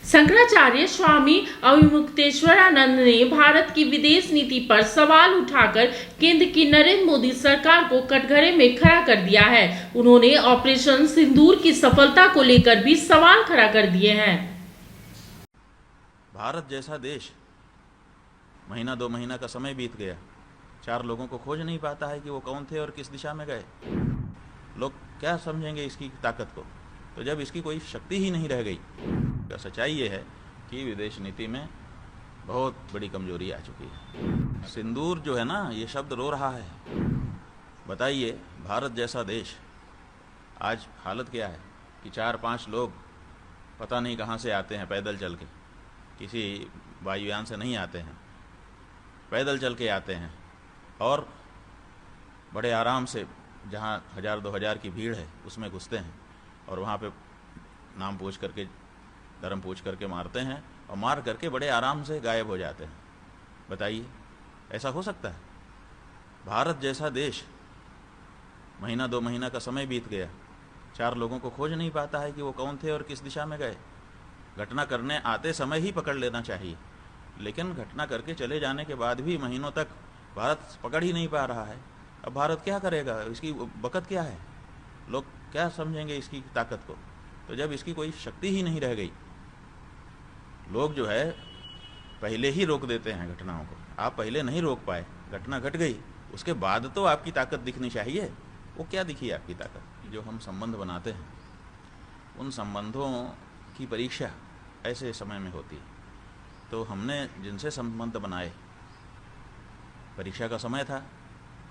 शंकराचार्य स्वामी अविमुक्तेश्वरानंद ने भारत की विदेश नीति पर सवाल उठाकर केंद्र की नरेंद्र मोदी सरकार को कटघरे में खड़ा कर दिया है। उन्होंने ऑपरेशन सिंदूर की सफलता को लेकर भी सवाल खड़ा कर दिए हैं। भारत जैसा देश, महीना 2 महीना का समय बीत गया, 4 लोगों को खोज नहीं पाता है कि वो कौन थे और किस दिशा में गए। लोग क्या समझेंगे इसकी ताकत को? तो जब इसकी कोई शक्ति ही नहीं रह गई। सच्चाई ये है कि विदेश नीति में बहुत बड़ी कमजोरी आ चुकी है। सिंदूर जो है ना, ये शब्द रो रहा है। बताइए, भारत जैसा देश, आज हालत क्या है कि 4-5 लोग पता नहीं कहाँ से आते हैं पैदल चल के, किसी वायुयान से नहीं आते हैं, पैदल चल के आते हैं और बड़े आराम से जहाँ 1000-2000 की भीड़ है उसमें घुसते हैं और वहाँ पे नाम पूछ करके, धर्म पूछ करके मारते हैं और मार करके बड़े आराम से गायब हो जाते हैं। बताइए, ऐसा हो सकता है? भारत जैसा देश, महीना 2 महीना का समय बीत गया, 4 लोगों को खोज नहीं पाता है कि वो कौन थे और किस दिशा में गए। घटना करने आते समय ही पकड़ लेना चाहिए, लेकिन घटना करके चले जाने के बाद भी महीनों तक भारत पकड़ ही नहीं पा रहा है। अब भारत क्या करेगा? इसकी बकत क्या है? लोग क्या समझेंगे इसकी ताकत को? तो जब इसकी कोई शक्ति ही नहीं रह गई, लोग जो है पहले ही रोक देते हैं घटनाओं को। आप पहले नहीं रोक पाए, घटना घट गई, उसके बाद तो आपकी ताकत दिखनी चाहिए। वो क्या दिखी आपकी ताकत? जो हम संबंध बनाते हैं, उन संबंधों की परीक्षा ऐसे समय में होती है। तो हमने जिनसे संबंध बनाए, परीक्षा का समय था,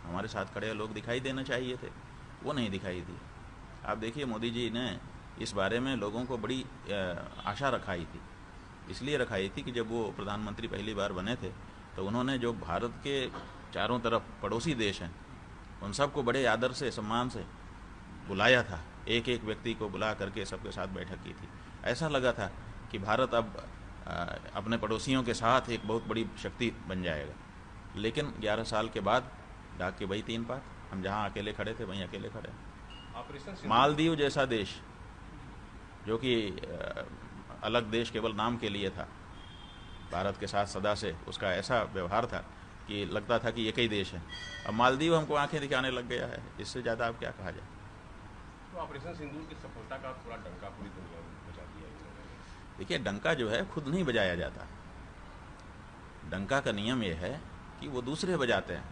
हमारे साथ खड़े लोग दिखाई देना चाहिए थे, वो नहीं दिखाई दिए। आप देखिए, मोदी जी ने इस बारे में लोगों को बड़ी आशा रखाई थी। इसलिए रखाई थी कि जब वो प्रधानमंत्री पहली बार बने थे तो उन्होंने जो भारत के चारों तरफ पड़ोसी देश हैं उन सबको बड़े आदर से, सम्मान से बुलाया था। एक एक व्यक्ति को बुला करके सबके साथ बैठक की थी। ऐसा लगा था कि भारत अब अपने पड़ोसियों के साथ एक बहुत बड़ी शक्ति बन जाएगा। लेकिन 11 साल के बाद डाक के वही 3 पात, हम जहाँ अकेले खड़े थे वहीं अकेले खड़े। मालदीव जैसा देश, जो कि अलग देश केवल नाम के लिए था, भारत के साथ सदा से उसका ऐसा व्यवहार था कि लगता था कि एक ही देश है। अब मालदीव हमको आंखें दिखाने लग गया है। इससे ज़्यादा अब क्या कहा जाए? तो ऑपरेशन सिंदूर की सफलता का थोड़ा डंका पूरी दुनिया में बजा दिया इन्होंने। देखिए, डंका जो है खुद नहीं बजाया जाता। डंका का नियम यह है कि वो दूसरे बजाते हैं।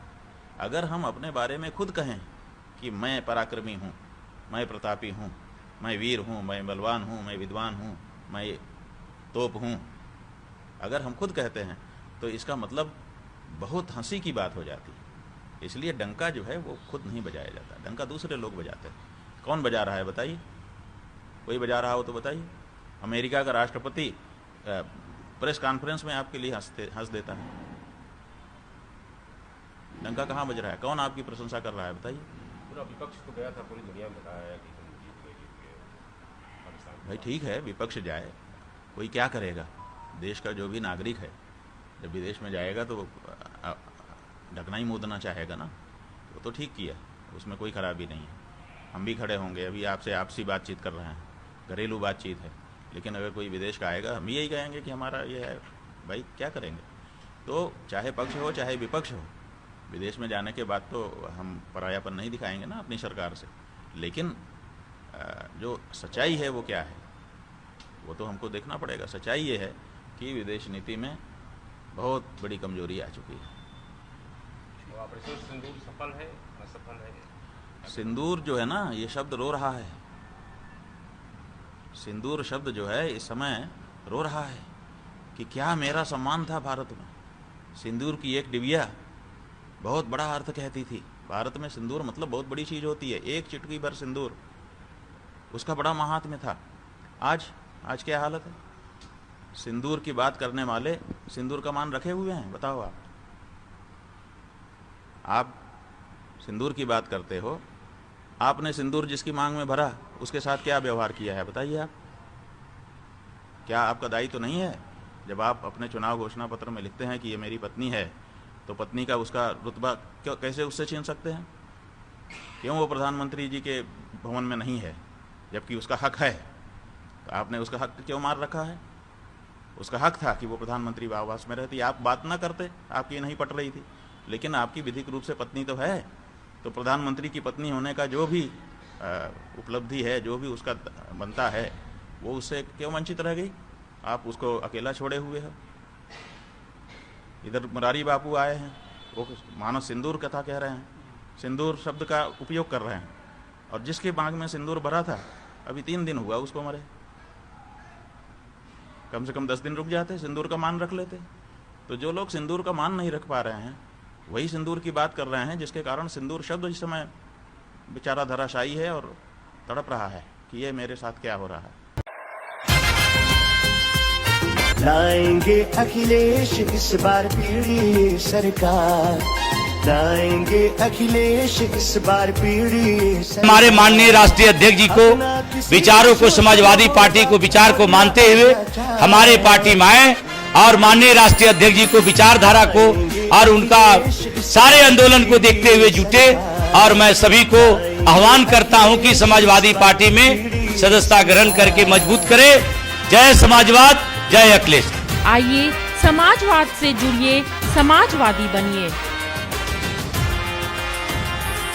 अगर हम अपने बारे में खुद कहें कि मैं पराक्रमी हूँ, मैं प्रतापी हूँ, मैं वीर हूँ, मैं बलवान हूँ, मैं विद्वान हूँ, मैं तोप हूँ, अगर हम खुद कहते हैं तो इसका मतलब बहुत हंसी की बात हो जाती है। इसलिए डंका जो है वो खुद नहीं बजाया जाता, डंका दूसरे लोग बजाते हैं। कौन बजा रहा है बताइए? कोई बजा रहा हो तो बताइए। अमेरिका का राष्ट्रपति प्रेस कॉन्फ्रेंस में आपके लिए हंस देता है। डंका कहाँ बज रहा है? कौन आपकी प्रशंसा कर रहा है बताइए? पूरा विपक्ष तो गया था, पूरी दुनिया में बताया कि हम जीत गए पाकिस्तान। भाई ठीक है, विपक्ष जाए, कोई क्या करेगा? देश का जो भी नागरिक है जब विदेश में जाएगा तो ढकना ही मुदना चाहेगा ना। वो तो ठीक किया, उसमें कोई खराबी नहीं है। हम भी खड़े होंगे, अभी आपसे आपसी बातचीत कर रहे हैं, घरेलू बातचीत है, लेकिन अगर कोई विदेश का आएगा हम यही कहेंगे कि हमारा ये है। भाई क्या करेंगे? तो चाहे पक्ष हो चाहे विपक्ष हो, विदेश में जाने के बाद तो हम परायापन नहीं दिखाएंगे ना अपनी सरकार से। लेकिन जो सच्चाई है वो क्या है, वो तो हमको देखना पड़ेगा। सच्चाई ये है कि विदेश नीति में बहुत बड़ी कमजोरी आ चुकी है। तो ऑपरेशन सिंदूर सफल है, असफल है? सिंदूर जो है ना, ये शब्द रो रहा है। सिंदूर शब्द जो है इस समय रो रहा है कि क्या मेरा सम्मान था भारत में। सिंदूर की एक डिबिया बहुत बड़ा अर्थ कहती थी। भारत में सिंदूर मतलब बहुत बड़ी चीज़ होती है। एक चुटकी भर सिंदूर, उसका बड़ा महात्म्य था। आज क्या हालत है? सिंदूर की बात करने वाले सिंदूर का मान रखे हुए हैं? बताओ आप सिंदूर की बात करते हो, आपने सिंदूर जिसकी मांग में भरा उसके साथ क्या व्यवहार किया है बताइए आप? क्या आपका दायित्व तो नहीं है? जब आप अपने चुनाव घोषणा पत्र में लिखते हैं कि ये मेरी पत्नी है, तो पत्नी का उसका रुतबा कैसे उससे छीन सकते हैं? क्यों वो प्रधानमंत्री जी के भवन में नहीं है जबकि उसका हक है? तो आपने उसका हक क्यों मार रखा है? उसका हक था कि वो प्रधानमंत्री आवास में रहती। आप बात ना करते, आपकी नहीं पट रही थी, लेकिन आपकी विधिक रूप से पत्नी तो है, तो प्रधानमंत्री की पत्नी होने का जो भी उपलब्धि है, जो भी उसका बनता है, वो उससे क्यों वंचित रह गई? आप उसको अकेला छोड़े हुए हो। इधर मुरारी बापू आए हैं, वो मानो सिंदूर कथा कह रहे हैं, सिंदूर शब्द का उपयोग कर रहे हैं, और जिसके बाग में सिंदूर भरा था अभी 3 दिन हुआ उसको मरे। कम से कम 10 दिन रुक जाते, सिंदूर का मान रख लेते। तो जो लोग सिंदूर का मान नहीं रख पा रहे हैं, वही सिंदूर की बात कर रहे हैं, जिसके कारण सिंदूर शब्द इस समय बेचारा धराशायी है और तड़प रहा है कि ये मेरे साथ क्या हो रहा है। लाएंगे अखिलेश इस बार पीढ़ी सरकार, लाएंगे अखिलेश इस बार पीढ़ी सरकार। हमारे माननीय राष्ट्रीय अध्यक्ष जी को, विचारों को, समाजवादी पार्टी को विचार को मानते हुए हमारे पार्टी में आए और माननीय राष्ट्रीय अध्यक्ष जी को विचारधारा को और उनका सारे आंदोलन को देखते हुए जुटे। और मैं सभी को आह्वान करता हूं कि समाजवादी पार्टी में सदस्यता ग्रहण करके मजबूत करें। जय समाजवाद, जय अखिलेश। आइए समाजवाद से जुड़िए, समाजवादी बनिए।